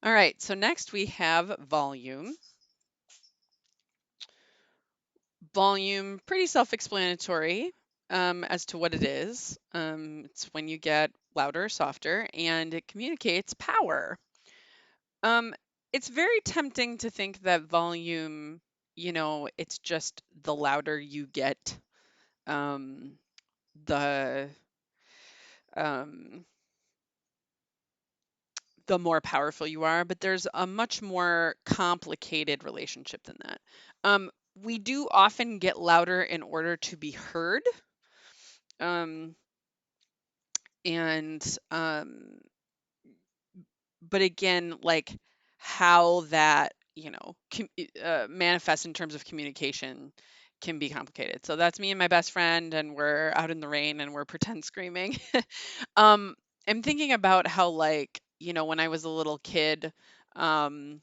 All right, so next we have volume. Volume, pretty self-explanatory as to what it is. It's when you get louder or softer, and it communicates power. Um, it's very tempting to think that volume, it's just the louder you get, um, the um, the more powerful you are, but there's a much more complicated relationship than that. We do often get louder in order to be heard. Um, and but again, like how that, manifests in terms of communication can be complicated. So that's me and my best friend, and we're out in the rain and we're pretend screaming. um, I'm thinking about how, like, when I was a little kid, um,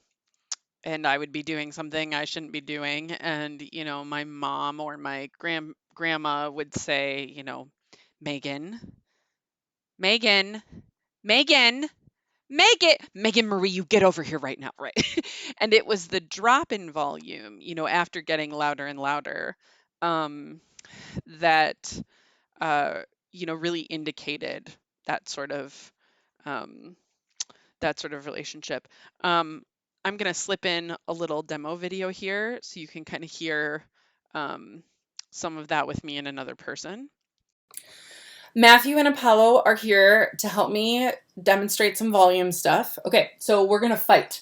and I would be doing something I shouldn't be doing, and my mom or my grandma would say, Megan, Megan, Megan, Megan Marie, you get over here right now, right? And it was the drop in volume, after getting louder and louder, um, that uh, really indicated that sort of um, relationship. Um, I'm gonna slip in a little demo video here so you can kind of hear um, some of that with me and another person. Matthew and Apollo are here to help me demonstrate some volume stuff. Okay, so we're going to fight.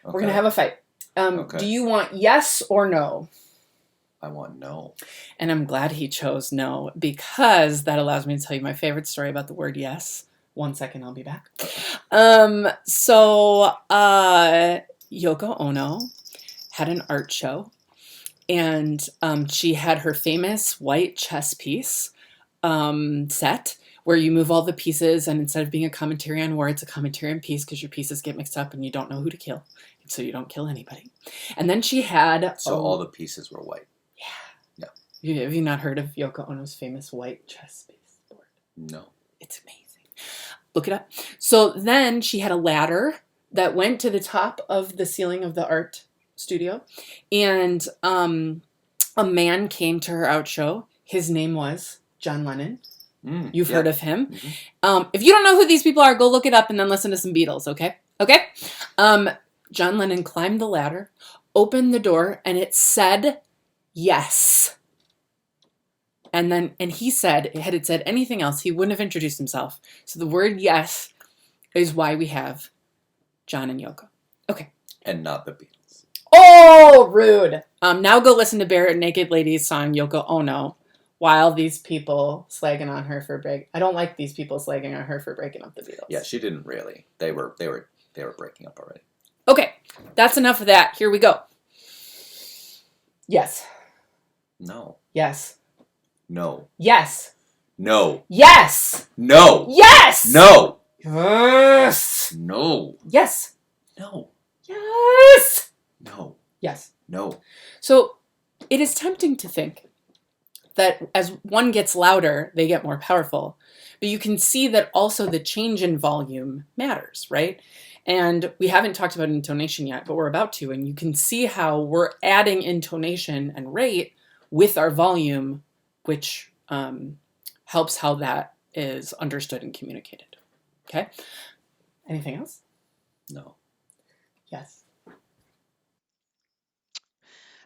We're going to have a fight. Okay. Do you want yes or no? I want no. And I'm glad he chose no, because that allows me to tell you my favorite story about the word yes. 1 second, I'll be back. Yoko Ono had an art show, and she had her famous white chess piece set where you move all the pieces, and instead of being a commentary on war, it's a commentary on peace, because your pieces get mixed up and you don't know who to kill, so you don't kill anybody. And then she had all the pieces were white. Have you not heard of Yoko Ono's famous white chess piece board? No. It's amazing. Look it up. So then she had a ladder that went to the top of the ceiling of the art studio, and a man came to her art show. His name was John Lennon. You've heard of him. Mm-hmm. If you don't know who these people are, go look it up and then listen to some Beatles, okay? Okay? John Lennon climbed the ladder, opened the door, and it said yes. And he said, had it said anything else, he wouldn't have introduced himself. So the word yes is why we have John and Yoko. Okay. And not the Beatles. Oh, rude. Now go listen to Bare Naked Ladies' song Yoko Ono while these people slagging on her for I don't like these people slagging on her for breaking up the Beatles. Yeah, she didn't really. They were breaking up already. Okay, that's enough of that. Here we go. Yes. No. Yes. No. Yes. No. Yes. No. Yes. No. Yes. No. Yes. No. Yes. No. Yes. No. So it is tempting to think that as one gets louder, they get more powerful. But you can see that also the change in volume matters, right? And we haven't talked about intonation yet, but we're about to. And you can see how we're adding intonation and rate with our volume, which helps how that is understood and communicated. Okay? Anything else? No. Yes.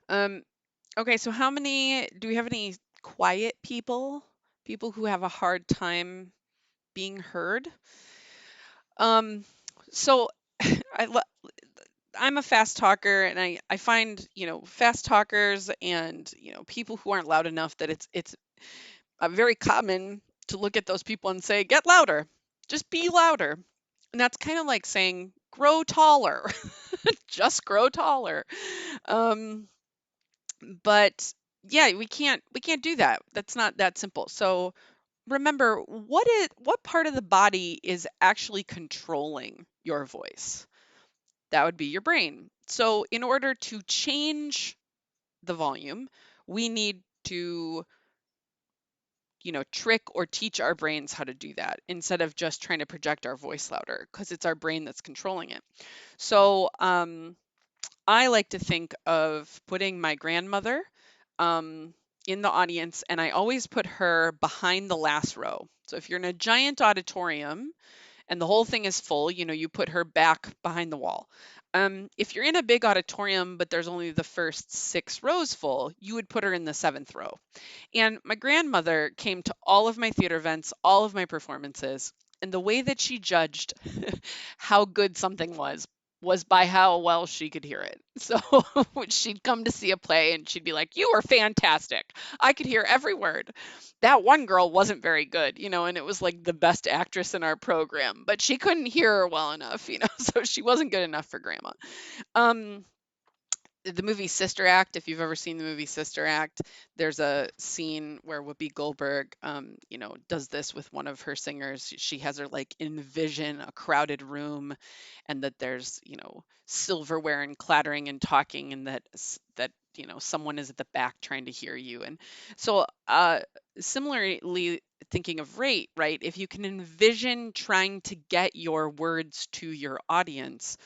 Okay, so do we have any quiet people? People who have a hard time being heard? So I'm a fast talker, and I find, fast talkers and, people who aren't loud enough, that it's very common to look at those people and say, get louder, just be louder. And that's kind of like saying, grow taller, just grow taller. Um, but yeah, we can't do that. That's not that simple. So remember, what part of the body is actually controlling your voice? That would be your brain. So in order to change the volume, we need to trick or teach our brains how to do that instead of just trying to project our voice louder because it's our brain that's controlling it. So I like to think of putting my grandmother in the audience, and I always put her behind the last row. So if you're in a giant auditorium and the whole thing is full, you put her back behind the wall. If you're in a big auditorium, but there's only the first 6 rows full, you would put her in the 7th row. And my grandmother came to all of my theater events, all of my performances, and the way that she judged how good something was by how well she could hear it. So when she'd come to see a play and she'd be like, "You were fantastic. I could hear every word. That one girl wasn't very good, and it was like the best actress in our program, but she couldn't hear her well enough, so she wasn't good enough for grandma." Um, the movie Sister Act, if you've ever seen the movie Sister Act, there's a scene where Whoopi Goldberg, does this with one of her singers. She has her like envision a crowded room, and that there's, silverware and clattering and talking, and that someone is at the back trying to hear you. And so, similarly, thinking of rate, right? If you can envision trying to get your words to your audience,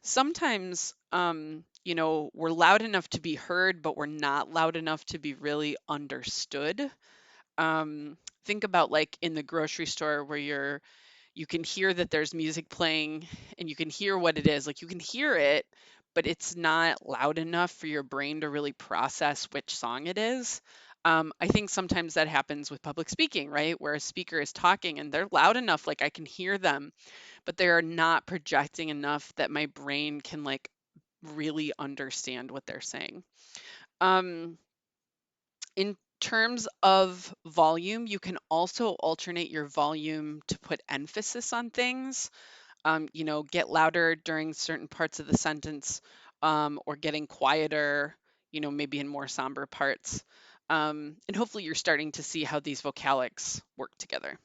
sometimes we're loud enough to be heard, but we're not loud enough to be really understood. Think about like in the grocery store where you can hear that there's music playing and you can hear what it is, like you can hear it, but it's not loud enough for your brain to really process which song it is. I think sometimes that happens with public speaking, right, where a speaker is talking and they're loud enough, like I can hear them, but they are not projecting enough that my brain can like really understand what they're saying. Um, in terms of volume, you can also alternate your volume to put emphasis on things. Get louder during certain parts of the sentence, or getting quieter, maybe in more somber parts. And hopefully you're starting to see how these vocalics work together.